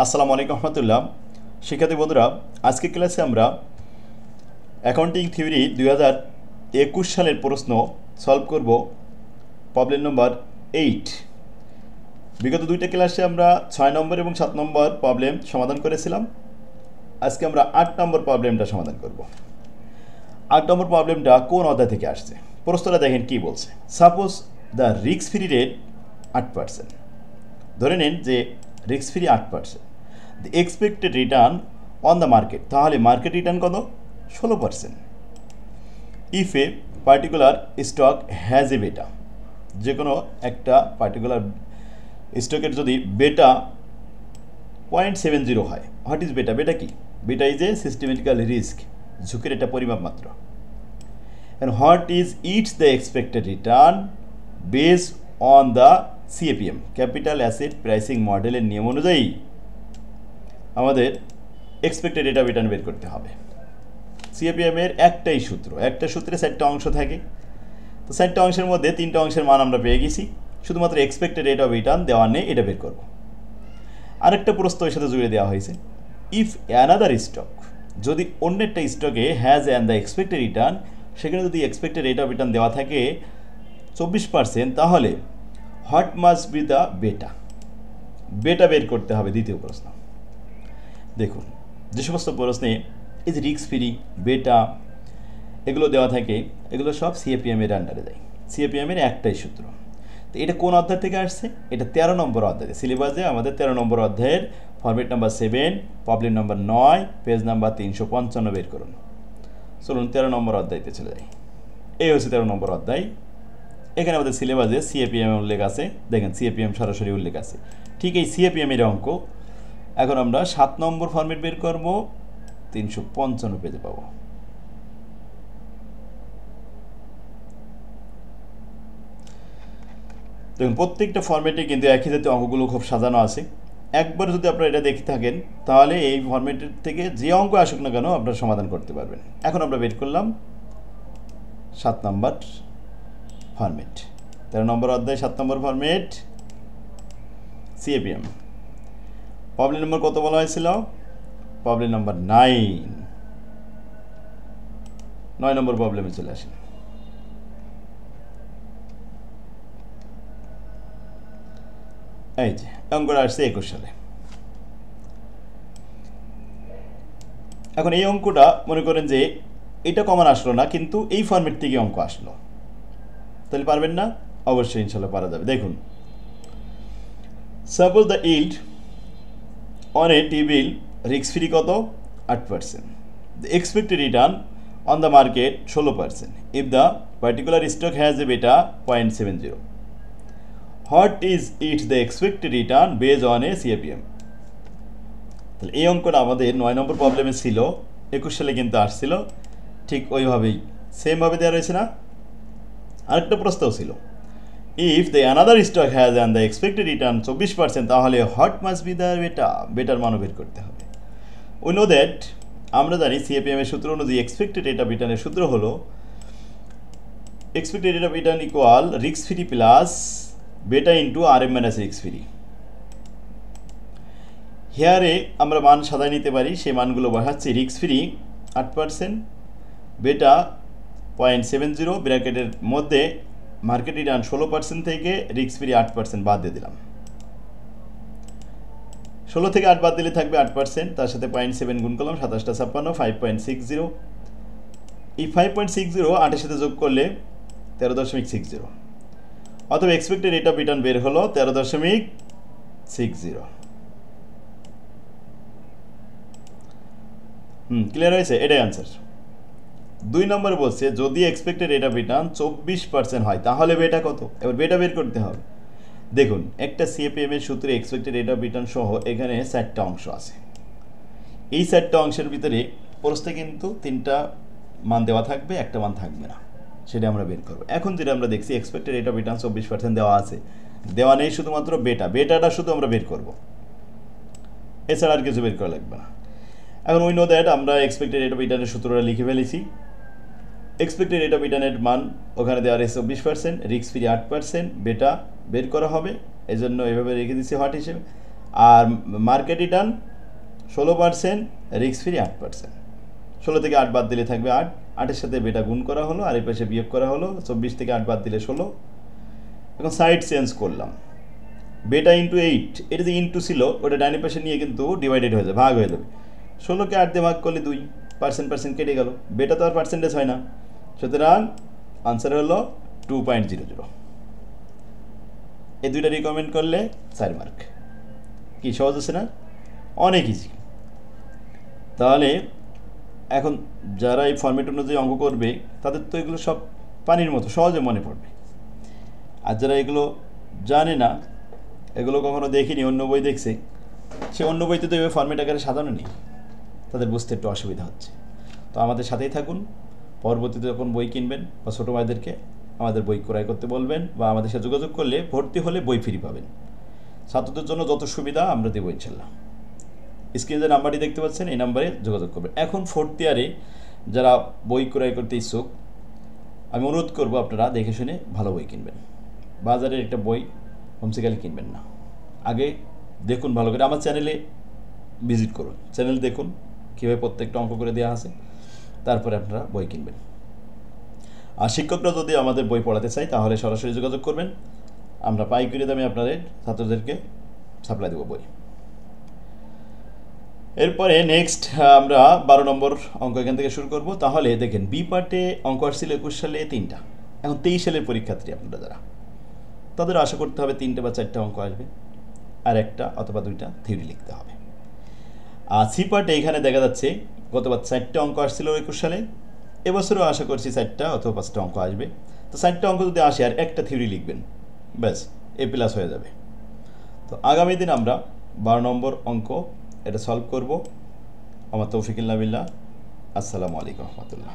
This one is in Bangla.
আসসালামু আলাইকুম রহমতুল্লাহ। শিক্ষার্থী বন্ধুরা, আজকে ক্লাসে আমরা অ্যাকাউন্টিং থিওরি 2021 সালের প্রশ্ন সলভ করব। প্রবলেম নম্বর 8। বিগত দুইটা ক্লাসে আমরা 6 নম্বর এবং 7 নম্বর প্রবলেম সমাধান করেছিলাম। আজকে আমরা 8 নম্বর প্রবলেমটা সমাধান করব। 8 নম্বর প্রবলেমটা কোন অধ্যায় থেকে আসছে? প্রশ্নটা দেখেন কি বলছে। Suppose the risk free rate 8%। ধরে নিন যে risk free 8%। The expected return on the market, তাহলে মার্কেট রিটার্ন কত? 16%. If a particular stock has a beta, যে কোনো একটা পার্টিকুলার স্টকের যদি বেটা 0.70 হয়, হোয়াট ইজ বেটা? বেটা কি? বেটা ইজ এ সিস্টেমেটিক্যাল রিস্ক, ঝুঁকির একটা পরিমাপ মাত্র। And what is its the expected return based on the CAPM, capital asset pricing মডেলের নিয়ম অনুযায়ী আমাদের এক্সপেক্টেড রেট অফ রিটার্ন বের করতে হবে। সিএপিএমের একটাই সূত্র, একটা সূত্রে 4টা অংশ থাকে। তো 4টা অংশের মধ্যে 3টা অংশের মান আমরা পেয়ে গেছি, শুধুমাত্র এক্সপেক্টেড রেট অফ রিটার্ন দেওয়া নেই, এটা বের করব। আরেকটা প্রশ্ন এর সাথে জুড়ে দেওয়া হয়েছে, ইফ অ্যানাদার স্টক, যদি অন্য একটা স্টকে has and the expected return, সেখানে যদি এক্সপেক্টেড রেট অফ রিটার্ন দেওয়া থাকে 24%, তাহলে হোয়াট মাস্ট বি দ্য বেটা? বেটা বের করতে হবে। দ্বিতীয় প্রশ্ন দেখুন, যে সমস্ত প্রশ্নে এই যে রিস্ক ফ্রি, বেটা এগুলো দেওয়া থাকে, এগুলো সব সিএপিএমের আন্ডারে যায়। সিএপিএমের একটাই সূত্র। তো এটা কোন অধ্যায় থেকে আসছে? এটা 13 নম্বর অধ্যায়। সিলেবাসে আমাদের 13 নম্বর অধ্যায়ের format number 7, problem number 9, page number 355 বের করুন। চলুন 13 নম্বর অধ্যায়তে চলে যাই। এই হচ্ছে 13 নম্বর অধ্যায়। এখানে আমাদের সিলেবাসে সিএপিএম উল্লেখ আছে। দেখেন সিএপিএম সরাসরি উল্লেখ আছে। ঠিক এই সিএপিএমের অঙ্ক এখন আমরা 7 নম্বর ফরম্যাট বের করব, 355 পেজে পাবো। দেখুন প্রত্যেকটা ফরম্যাটে কিন্তু একই জাতীয় অঙ্কগুলো খুব সাজানো আছে। একবার যদি আপনারা এটা দেখে থাকেন, তাহলে এই ফরম্যাটের থেকে যে অঙ্ক আসুক না কেন আপনারা সমাধান করতে পারবেন। এখন আমরা বের করলাম 7 নম্বর ফরম্যাট, 13 নম্বর অধ্যায় 7 নম্বর ফরম্যাট সিএপিএম। প্রবলেম নম্বর কত বলা হয়েছিল? প্রবলেম নম্বর 9 নম্বর প্রবলেমে চলে আসেন। এই যে অঙ্কটা আসছে 21 সালে। এখন এই অঙ্কটা মনে করেন যে এটা কমন আসলো না, কিন্তু এই ফরম্যাট থেকে অঙ্ক আসলো, তাহলে পারবেন না? অবশ্যই ইনশাল্লাহ পারা যাবে। দেখুন, suppose the yield on a T-bill risk free কত? 8%. The expected return on the market 16% if the particular stock has a beta 0.70. What is it the expected return based on a CAPM? তাহলে এই অঙ্কটা আমাদের 9 নম্বর প্রবলেমে ছিল, 21 সালে কিন্তু আসছিল। ঠিক ওইভাবেই সেমভাবে দেওয়া রয়েছে না? আরেকটা প্রশ্নও ছিল, if the another stock has and the expected return 24%, তাহলে হোয়াট মাস্ট বি দ্য বেটা? বেটার মানও বের করতে হবে। উই নো দ্যাট, আমরা জানি সিএপিএম এর সূত্র অনুযায়ী এক্সপেক্টেড রেট অফ রিটার্নের সূত্র হলো expected rate of return equal risk free plus beta into R M minus risk free. হেয়ারে আমরা মান সাজায় নিতে পারি, সেই মানগুলো বসাচ্ছি। রিস্ক ফ্রি 8%, বেটা 0.70, ব্র্যাকেটের মধ্যে মার্কেট রিটার্ন 16% থেকে রিস্ক ফ্রি 8% বাদ দিয়ে দিলাম। 16 থেকে 8 বাদ দিলে থাকবে 8%, তার সাথে 0.7 গুণ করলাম, 27টা 56, 5.60। এই 5.60 8-এর সাথে যোগ করলে 13.60, অথবা এক্সপেক্টেড রেট অফ রিটার্ন বের হলো 13.60। ক্লিয়ার হয়েছে? এটাই আনসার। 2 নম্বরে বলছে যদি এক্সপেক্টেড রেট অফ রিটার্ন 24% হয়, তাহলে বেটা কত? এবার বেটা বের করতে হবে। দেখুন, একটা সিএপিএম এর সূত্রে এক্সপেক্টেড রেট অফ রিটার্ন সহ এখানে 4টা অংশ আছে। এই 4টা অংশের ভিতরে প্রশ্নে কিন্তু 3টা মান দেওয়া থাকবে, একটা মান থাকবে না, সেটা আমরা বের করব। এখন যেটা আমরা দেখছি এক্সপেক্টেড রেট অফ রিটার্ন 24% দেওয়া আছে, দেওয়া নেই শুধুমাত্র বেটা। বেটাটা শুধু আমরা বের করব, এছাড়া আর কিছু বের করা লাগবে না। এখন উই নো দ্যাট, আমরা এক্সপেক্টেড রেট অফ রিটার্নের সূত্রটা লিখে ফেলেছি। এক্সপেক্টেড রেট অফ রিটার্নের মান ওখানে দেওয়া রয়েছে 24%, রিস্ক ফ্রি 8%, বেটা বের করা হবে, এই জন্য এভাবে রেখে দিচ্ছি হট হিসেবে। আর মার্কেট রিটার্ন 16%, রিস্ক ফ্রি 8%। 16 থেকে 8 বাদ দিলে থাকবে 8, 8-এর সাথে বেটা গুণ করা হলো, আর এই পাশে বিয়োগ করা হলো, 24 থেকে 8 বাদ দিলে 16। এখন সাইড চেঞ্জ করলাম, বেটা ইন্টু 8, এটা যে ইন্টু ছিল ওটা ডাইনি পাশে নিয়ে কিন্তু ডিভাইডেড হয়ে যাবে, ভাগ হয়ে যাবে। 16কে 8 দিয়ে ভাগ করলে 2, পার্সেন্ট কেটে গেল, বেটা তো আর পার্সেন্টেজ হয় না, সুতরাং আনসার হলো 2.00। এই দুইটা রিকমেন্ড করলে 4 মার্ক। কি সহজ আছে না? অনেক ইজি। তাহলে এখন যারা এই ফর্মেট অনুযায়ী অঙ্ক করবে তাদের তো এগুলো সব পানির মতো সহজে মনে পড়বে। আর যারা এগুলো জানে না, এগুলো কখনো দেখিনি, অন্য বই দেখছে, সে অন্য বইতে তো এভাবে ফর্মেট আকারে সাজানো নেই, তাদের বুঝতে একটু অসুবিধা হচ্ছে। তো আমাদের সাথেই থাকুন, পরবর্তীতে যখন বই কিনবেন বা ছোটো ভাইদেরকে আমাদের বই ক্রয় করতে বলবেন, বা আমাদের সাথে যোগাযোগ করলে ভর্তি হলে বই ফ্রি পাবেন। ছাত্রদের জন্য যত সুবিধা আমরা দেবো ইনশাল্লাহ। স্ক্রিনে যে নাম্বারটি দেখতে পাচ্ছেন এই নাম্বারে যোগাযোগ করবেন। এখন 4th ইয়ারে যারা বই ক্রয় করতে ইচ্ছুক, আমি অনুরোধ করবো আপনারা দেখে শুনে ভালো বই কিনবেন। বাজারের একটা বই হোমসেকালে কিনবেন না, আগে দেখুন ভালো করে, আমার চ্যানেলে ভিজিট করুন, চ্যানেল দেখুন কীভাবে প্রত্যেকটা অঙ্ক করে দেওয়া আছে, তারপরে আপনারা বই কিনবেন। আর শিক্ষকরা যদি আমাদের বই পড়াতে চাই তাহলে সরাসরি যোগাযোগ করবেন, আমরা পাইকারি দামে আপনাদের ছাত্রদেরকে সাপ্লাই দেবো বই। এরপরে নেক্সট আমরা 12 নম্বর অঙ্ক এখান থেকে শুরু করব। তাহলে দেখেন বি পার্টে অঙ্ক আসছিল 21 সালে 3টা, এখন 23 সালের পরীক্ষার্থী আপনারা যারা, তাদের আশা করতে হবে 3টে বা 4টে অঙ্ক আসবে, আর 1টা অথবা 2টা থিওরি লিখতে হবে। আর সি পার্টে এখানে দেখা যাচ্ছে গতবার 4টে অঙ্ক আসছিল 21 সালে, এবছরও আশা করছি 4টা অথবা 5টা অঙ্ক আসবে। তো 4টে অঙ্ক যদি আসে আর 1টা থিওরি লিখবেন, ব্যাস A+ হয়ে যাবে। তো আগামী দিন আমরা 12 নম্বর অঙ্ক এটা সলভ করব। আমার তৌফিকুল্লাহ বিল্লাহ। আসসালামু আলাইকুম রহমতুল্লাহ।